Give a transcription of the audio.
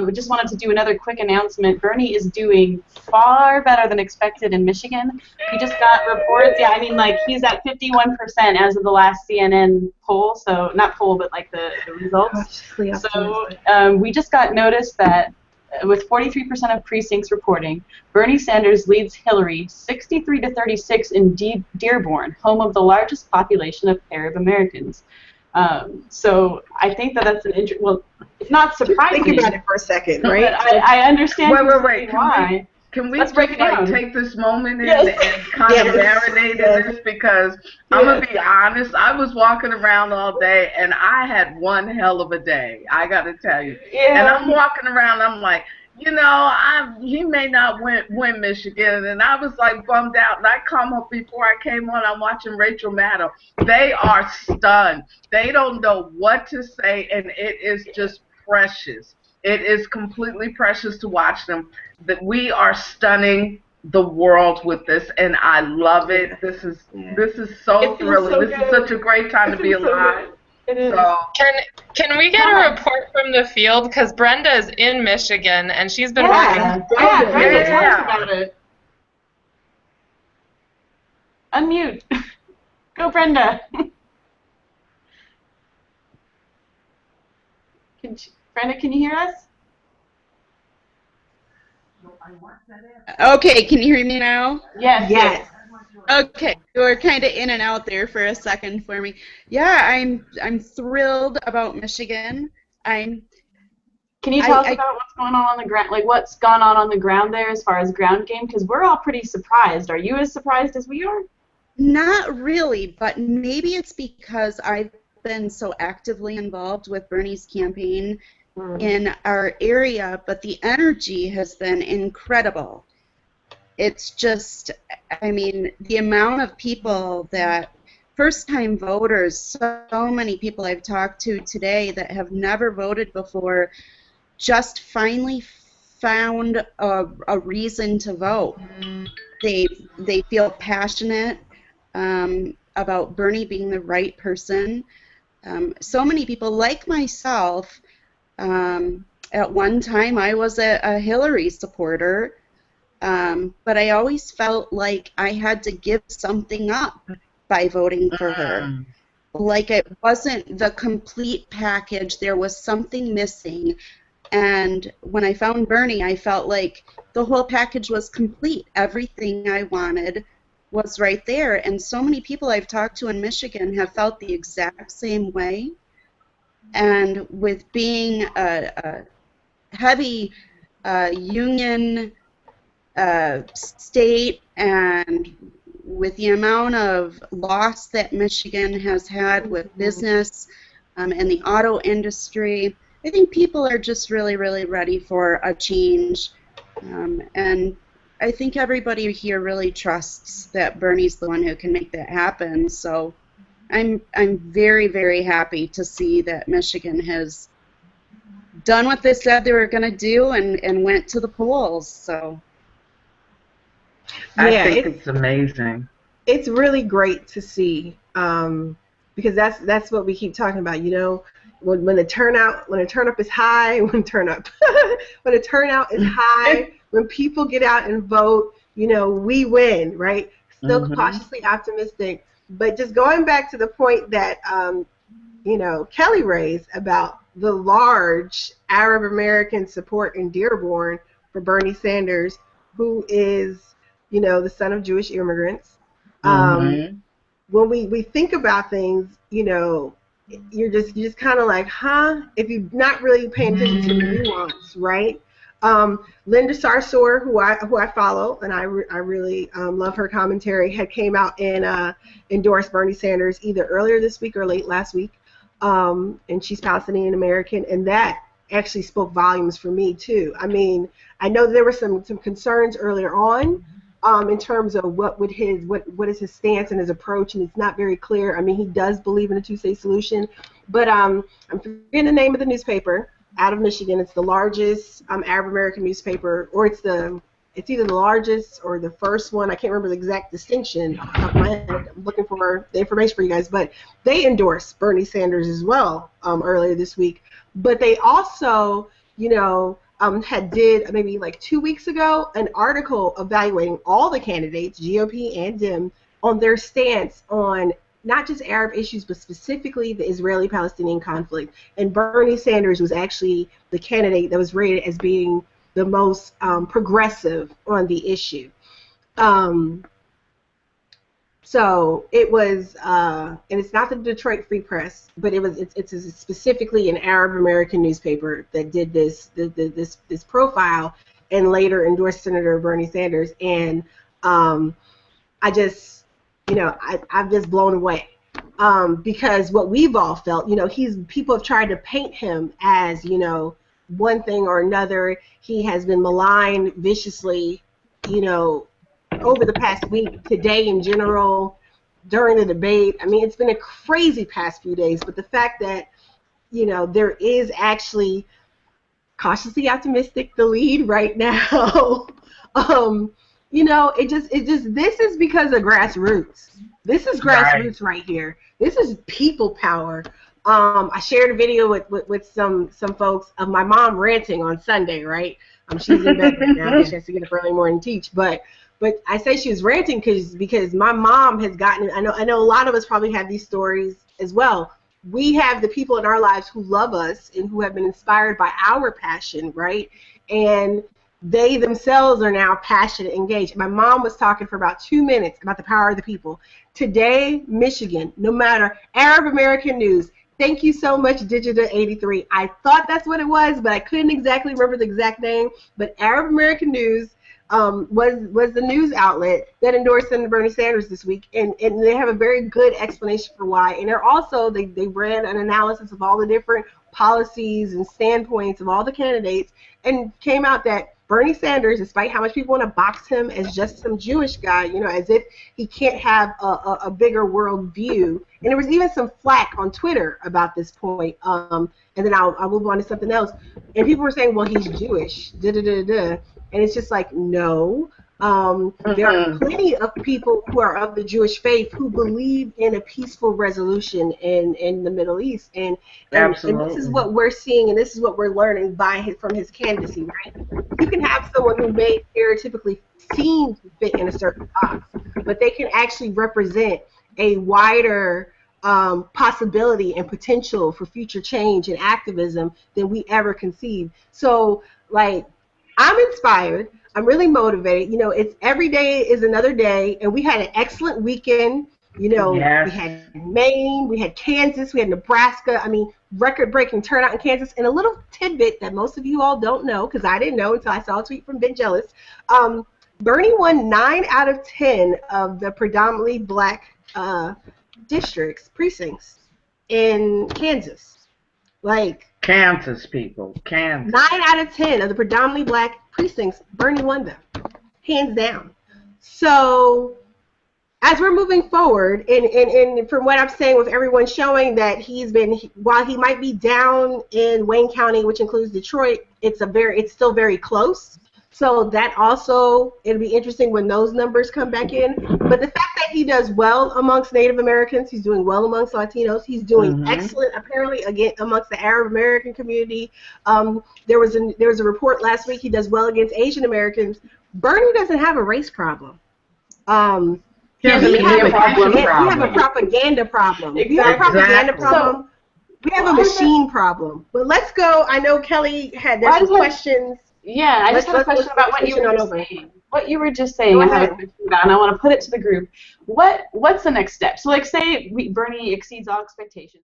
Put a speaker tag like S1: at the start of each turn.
S1: We just wanted to do another quick announcement. Bernie is doing far better than expected in Michigan. We just got reports. Yeah, I mean, like, he's at 51% as of the last CNN poll. So not poll, but like the results. So we just got notice that with 43% of precincts reporting, Bernie Sanders leads Hillary 63-36 in Dearborn, home of the largest population of Arab Americans. So I think that that's an well, it's not surprising.
S2: Think about it for a second, right?
S1: I understand
S3: wait.
S1: why.
S3: Can we
S1: Let's
S3: just
S1: break it down.
S3: take this moment in and kind of marinate in this? Because I'm going to be honest, I was walking around all day and I had one hell of a day, I got to tell you.
S1: Yeah.
S3: And I'm walking around, I'm like, you know, he may not win Michigan. And I was like bummed out. And I come up before I came on, I'm watching Rachel Maddow. They are stunned. They don't know what to say, and it is just precious. It is completely precious to watch them. That we are stunning the world with this, and I love it. This is so thrilling. This is such a great time to be alive.
S1: It is.
S3: So,
S4: can we get a report from the field? Because Brenda is in Michigan, and she's been working.
S1: Brenda, tell us about it. Unmute. Go, Brenda. Brenda, can you hear us?
S5: Okay, can you hear me now?
S1: Yes.
S2: Yes.
S5: Okay, you were kind of in and out there for a second for me. Yeah, I'm thrilled about Michigan.
S1: Can you tell us about what's going on the ground? Like, what's gone on the ground there as far as ground game? Because we're all pretty surprised. Are you as surprised as we are?
S5: Not really, but maybe it's because I've been so actively involved with Bernie's campaign in our area, but the energy has been incredible. It's just, I mean, the amount of people that, first-time voters, so many people I've talked to today that have never voted before just finally found a reason to vote. They feel passionate about Bernie being the right person. So many people, like myself, at one time I was a Hillary supporter, but I always felt like I had to give something up by voting for her. Like it wasn't the complete package, there was something missing. And when I found Bernie, I felt like the whole package was complete. Everything I wanted was right there. And so many people I've talked to in Michigan have felt the exact same way. And with being a heavy union state, and with the amount of loss that Michigan has had with business and the auto industry, I think people are just really, really ready for a change. And I think everybody here really trusts that Bernie's the one who can make that happen. So I'm very, very happy to see that Michigan has done what they said they were going to do and went to the polls. So
S3: I think it's amazing.
S2: It's really great to see, because that's what we keep talking about. You know, when the turnout is high, when the turnout is high, when people get out and vote, you know, we win, right? Still cautiously optimistic. But just going back to the point that, you know, Kelly raised about the large Arab American support in Dearborn for Bernie Sanders, who is, you know, the son of Jewish immigrants. When we think about things, you know, you're just kind of like, huh? If you're not really paying attention to the nuance, right? Linda Sarsour, who I follow, and I really love her commentary, had came out and endorsed Bernie Sanders either earlier this week or late last week, and she's Palestinian American, and that actually spoke volumes for me too. I mean, I know there were some concerns earlier on in terms of what is his stance and his approach, and it's not very clear. I mean, he does believe in a two-state solution, but I'm forgetting the name of the newspaper out of Michigan. It's the largest Arab American newspaper, or it's either the largest or the first one. I can't remember the exact distinction off the top of my head. I'm looking for the information for you guys, but they endorsed Bernie Sanders as well earlier this week. But they also had did maybe like 2 weeks ago an article evaluating all the candidates, GOP and Dem, on their stance on not just Arab issues, but specifically the Israeli-Palestinian conflict. And Bernie Sanders was actually the candidate that was rated as being the most progressive on the issue. So it was, and it's not the Detroit Free Press, but it's specifically an Arab American newspaper that did this profile and later endorsed Senator Bernie Sanders. And I just, I'm just blown away because what we've all felt, people have tried to paint him as, one thing or another. He has been maligned viciously, over the past week, today in general, during the debate. I mean, it's been a crazy past few days, but the fact that, there is actually cautiously optimistic the lead right now, this is because of grassroots. This is grassroots right here. This is people power. I shared a video with some folks of my mom ranting on Sunday, right? She's in bed right now. She has to get up early morning and teach, but I say she was ranting because my mom has gotten. I know a lot of us probably have these stories as well. We have the people in our lives who love us and who have been inspired by our passion, right? And they themselves are now passionate, engaged. My mom was talking for about 2 minutes about the power of the people. Today, Michigan, no matter, Arab American News. Thank you so much, Digita83. I thought that's what it was, but I couldn't exactly remember the exact name. But Arab American News was the news outlet that endorsed Senator Bernie Sanders this week, and they have a very good explanation for why. And they're also, they ran an analysis of all the different policies and standpoints of all the candidates, and came out that Bernie Sanders, despite how much people want to box him as just some Jewish guy, as if he can't have a bigger world view. And there was even some flack on Twitter about this point. And then I'll move on to something else. And people were saying, well, he's Jewish, da-da-da-da. And it's just like, no. There are plenty of people who are of the Jewish faith who believe in a peaceful resolution in the Middle East. And this is what we're seeing, and this is what we're learning from his candidacy, right? You can have someone who may stereotypically seem to fit in a certain box, but they can actually represent a wider possibility and potential for future change and activism than we ever conceived. So, I'm inspired. I'm really motivated. It's every day is another day, and we had an excellent weekend.
S3: Yes.
S2: We had Maine, we had Kansas, we had Nebraska. I mean, record-breaking turnout in Kansas. And a little tidbit that most of you all don't know, because I didn't know until I saw a tweet from Ben Jealous. Bernie won 9 out of 10 of the predominantly black precincts in Kansas.
S3: Kansas people, Kansas.
S2: 9 out of 10 of the predominantly black precincts, Bernie won them, hands down. So as we're moving forward, and from what I'm saying with everyone showing that while he might be down in Wayne County, which includes Detroit, it's still very close. So that also, it'll be interesting when those numbers come back in. But the fact that he does well amongst Native Americans, he's doing well amongst Latinos, he's doing excellent, apparently, again, amongst the Arab American community. There was a report last week, he does well against Asian Americans. Bernie doesn't have a race problem.
S3: We have
S2: a propaganda problem.
S3: Exactly.
S2: We have a propaganda problem. We have a machine problem. But let's go. I know Kelly there's some questions.
S1: Yeah, I just have a question about what you were just saying. What you were just saying, I have a question about, and I want to put it to the group. What's the next step? So, say Bernie exceeds all expectations.